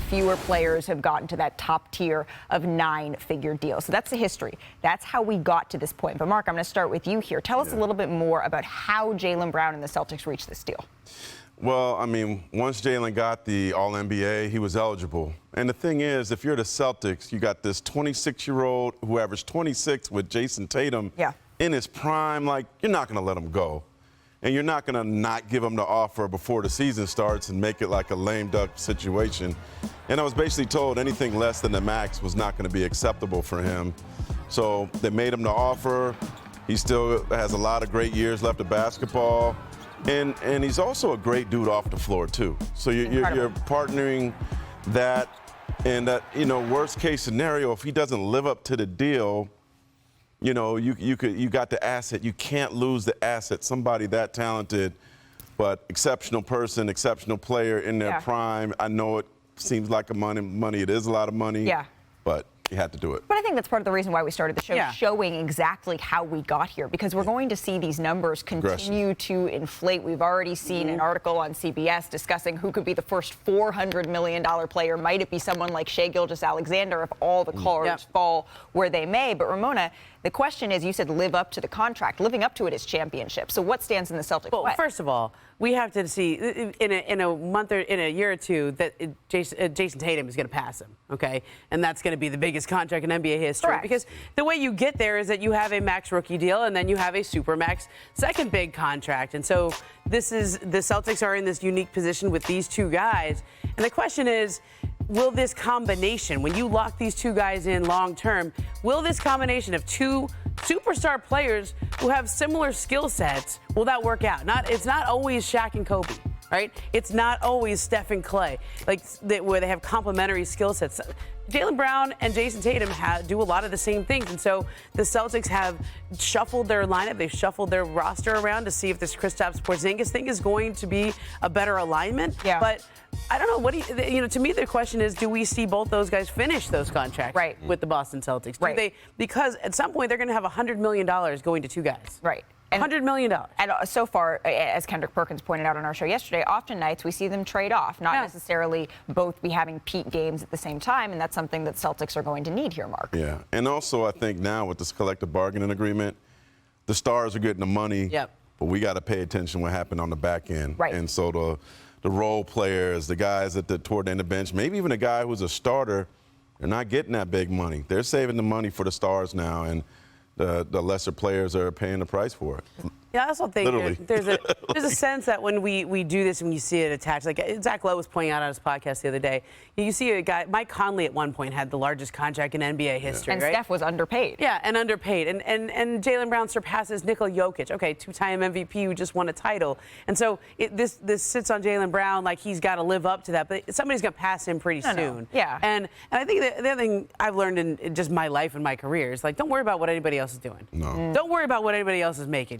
Fewer players have gotten to that top tier of 9-figure deals. So that's the history. That's how we got to this point. But, Marc, I'm going to start with you here. Tell us a little bit more about how Jaylen Brown and the Celtics reached this deal. Well, I mean, once Jaylen got the All-NBA, he was eligible. And the thing is, if you're the Celtics, you got this 26-year-old who averaged 26 with Jayson Tatum in his prime. Like, you're not going to let him go. And you're not going to not give him the offer before the season starts and make it like a lame duck situation. And I was basically told anything less than the max was not going to be acceptable for him. So they made him the offer. He still has a lot of great years left of basketball. And he's also a great dude off the floor, too. So you're partnering that. And that, you know, worst case scenario, if he doesn't live up to the deal, you know, you got the asset. You can't lose the asset. Somebody that talented, but exceptional person, exceptional player in their prime. I know it seems like money. It is a lot of money. Yeah. But you had to do it. But I think that's part of the reason why we started the show, showing exactly how we got here, because we're going to see these numbers continue to inflate. We've already seen an article on CBS discussing who could be the first $400 million player. Might it be someone like Shai Gilgeous-Alexander if all the cards fall where they may? But, Ramona, the question is, you said live up to the contract. Living up to it is championship. So what stands in the Celtics' way? Well, first of all, we have to see in a month or in a year or two that Jayson Tatum is going to pass him, okay? And that's going to be the biggest contract in NBA history. Correct. Because the way you get there is that you have a max rookie deal and then you have a super max second big contract. And so the Celtics are in this unique position with these two guys. And the question is, will this combination, when you lock these two guys in long term, will this combination of two superstar players who have similar skill sets, will that work out? It's not always Shaq and Kobe, right? It's not always Steph and Clay, where they have complementary skill sets. Jaylen Brown and Jayson Tatum do a lot of the same things. And so the Celtics have shuffled their lineup. They've shuffled their roster around to see if this Kristaps Porzingis thing is going to be a better alignment. Yeah. But I don't know. What do you know? To me, the question is, do we see both those guys finish those contracts with the Boston Celtics? Do they? Because at some point they're going to have $100 million going to two guys. Right. $100 million. And so far, as Kendrick Perkins pointed out on our show yesterday, often nights we see them trade off, not necessarily both be having peak games at the same time, and that's something that Celtics are going to need here, Marc. Yeah, and also I think now with this collective bargaining agreement, the stars are getting the money, but we got to pay attention to what happened on the back end. Right. And so the role players, the guys toward the end of the bench, maybe even a guy who's a starter, they're not getting that big money. They're saving the money for the stars now, and the lesser players are paying the price for it. Yeah, I also think there's a sense that when we do this, when you see it attached, like Zach Lowe was pointing out on his podcast the other day, you see a guy, Mike Conley at one point had the largest contract in NBA history, and Steph was underpaid. Yeah, and underpaid. And Jaylen Brown surpasses Nikola Jokic, okay, two-time MVP who just won a title. And so this sits on Jaylen Brown like he's got to live up to that, but somebody's going to pass him pretty soon. Yeah. And I think the other thing I've learned in just my life and my career is, like, don't worry about what anybody else is doing. No. Don't worry about what anybody else is making.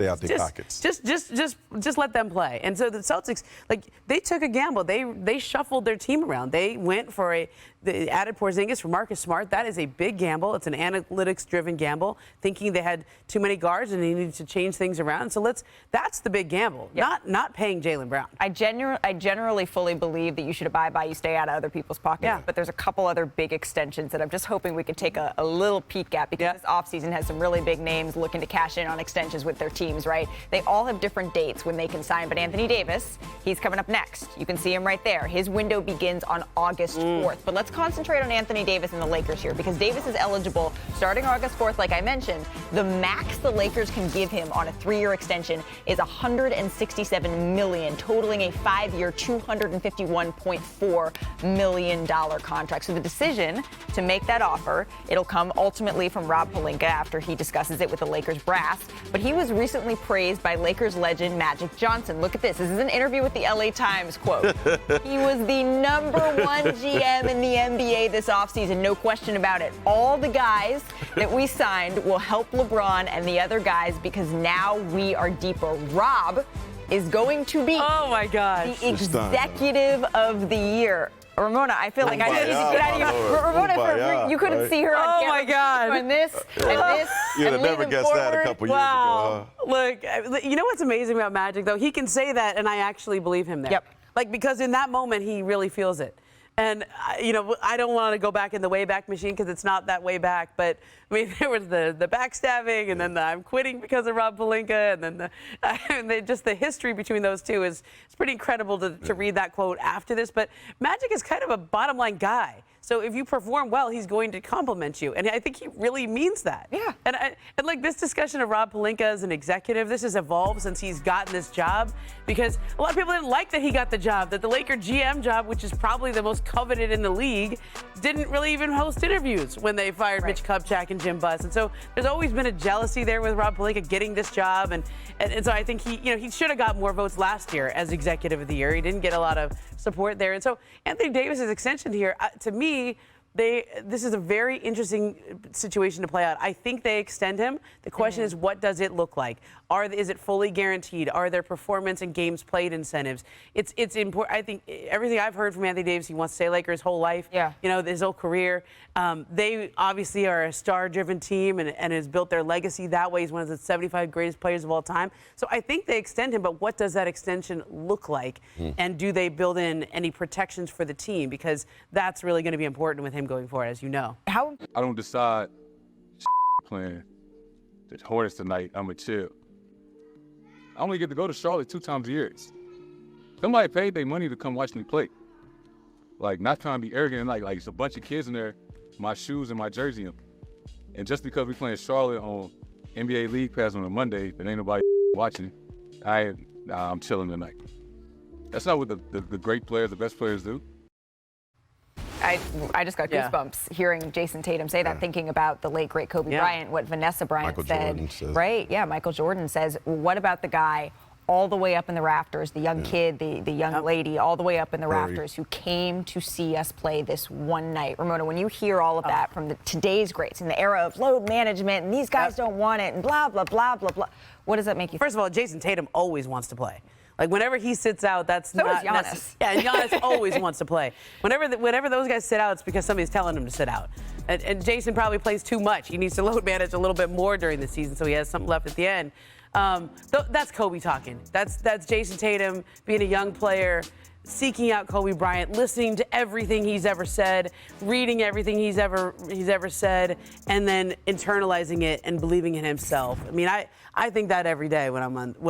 Just let them play. And so the Celtics, like, they took a gamble. They shuffled their team around. They went for they added Porzingis for Marcus Smart. That is a big gamble. It's an analytics-driven gamble, thinking they had too many guards and they needed to change things around. So that's the big gamble, not paying Jaylen Brown. I generally fully believe that you should abide by, you stay out of other people's pockets. But there's a couple other big extensions that I'm just hoping we could take a little peek at, because this offseason has some really big names looking to cash in on extensions with their teams, right? They all have different dates when they can sign, but Anthony Davis, he's coming up next. You can see him right there. His window begins on August 4th. But let's concentrate on Anthony Davis and the Lakers here, because Davis is eligible starting August 4th, like I mentioned. The max the Lakers can give him on a 3-year extension is $167 million, totaling a 5-year, $251.4 million contract. So the decision to make that offer, it'll come ultimately from Rob Pelinka after he discusses it with the Lakers brass. But he was recently praised by Lakers legend Magic Johnson. Look at this. This is an interview with the LA Times, quote. He was the #1 GM in the NBA this offseason, no question about it. All the guys that we signed will help LeBron and the other guys because now we are deeper. Rob is going to be the executive of the year. Ramona, I feel like I need to get out of here. Ramona, you couldn't see her on camera. Oh, my God. And this, and this, You'd have never guessed that a couple years ago. Look, you know what's amazing about Magic, though? He can say that, and I actually believe him there. Like, because in that moment, he really feels it. And, I don't want to go back in the Wayback Machine because it's not that way back. But, I mean, there was the backstabbing and then the I'm quitting because of Rob Pelinka. And then just the history between those two it's pretty incredible to read that quote after this. But Magic is kind of a bottom line guy. So if you perform well, he's going to compliment you. And I think he really means that. Yeah. And like this discussion of Rob Pelinka as an executive, this has evolved since he's gotten this job because a lot of people didn't like that he got the job, that the Laker GM job, which is probably the most coveted in the league, didn't really even host interviews when they fired Mitch Kupchak and Jim Buss. And so there's always been a jealousy there with Rob Pelinka getting this job. And so I think he should have got more votes last year as executive of the year. He didn't get a lot of support there. And so Anthony Davis's extension here, to me, this is a very interesting situation to play out. I think they extend him. The question is, what does it look like? Is it fully guaranteed? Are there performance and games played incentives? It's important. I think everything I've heard from Anthony Davis, he wants to stay Laker his whole life. Yeah. His whole career. They obviously are a star-driven team and has built their legacy that way. He's one of the 75 greatest players of all time. So I think they extend him, but what does that extension look like? And do they build in any protections for the team? Because that's really going to be important with him going forward, as you know. I don't decide playing the Hornets tonight. I'm a chill. I only get to go to Charlotte 2 times a year. Somebody paid their money to come watch me play. Like, not trying to be arrogant, like it's a bunch of kids in there, my shoes and my jersey. And just because we playing Charlotte on NBA League Pass on a Monday, but ain't nobody watching, I'm chilling tonight. That's not what the great players, the best players do. I just got goosebumps hearing Jayson Tatum say that, thinking about the late, great Kobe Bryant, what Vanessa Bryant said. Right, yeah, Michael Jordan says, what about the guy all the way up in the rafters, the young kid, the young lady, all the way up in the rafters who came to see us play this one night? Ramona, when you hear all of that from today's greats in the era of load management and these guys don't want it and blah, blah, blah, blah, blah, what does that make you think? First of all, Jayson Tatum always wants to play. Like, whenever he sits out, that's not Giannis. Yeah, and Giannis always wants to play. Whenever those guys sit out, it's because somebody's telling him to sit out. And Jayson probably plays too much. He needs to load manage a little bit more during the season, so he has something left at the end. That's Kobe talking. That's Jayson Tatum being a young player, seeking out Kobe Bryant, listening to everything he's ever said, reading everything he's ever said, and then internalizing it and believing in himself. I mean, I think that every day when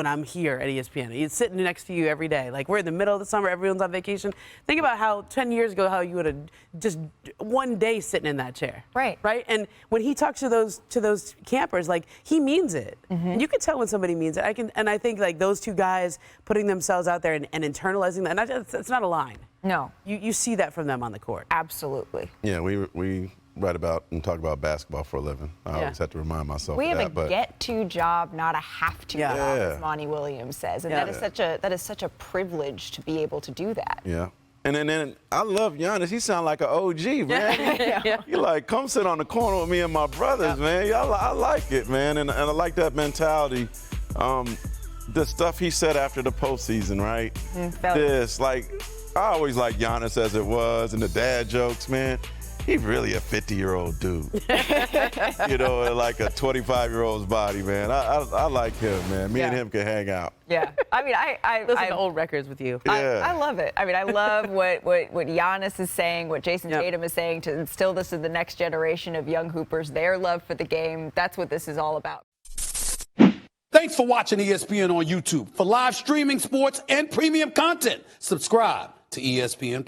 I'm here at ESPN. He's sitting next to you every day. Like, we're in the middle of the summer, everyone's on vacation. Think about how 10 years ago how you would have just one day sitting in that chair. Right. And when he talks to those campers, like, he means it. And you can tell when somebody means it. I think like those two guys putting themselves out there and internalizing that. And it's not a line. No. You see that from them on the court. Absolutely. Yeah, we write about and talk about basketball for a living. I always have to remind myself we of have that. a get-to job, not a have-to job, as Monty Williams says. And that is such a privilege to be able to do that. Yeah. And then I love Giannis. He sounds like an OG, man. He like, come sit on the corner with me and my brothers, man. I like it, man. And I like that mentality. The stuff he said after the postseason, right? I always liked Giannis as it was, and the dad jokes, man. He's really a 50-year-old dude. Like a 25-year-old's body, man. I like him, man. Me and him can hang out. Yeah. I mean, I listen to old records with you. I love it. I mean, I love what Giannis is saying, what Jayson Tatum is saying to instill this in the next generation of young hoopers, their love for the game. That's what this is all about. Thanks for watching ESPN on YouTube. For live streaming sports and premium content, subscribe to ESPN+.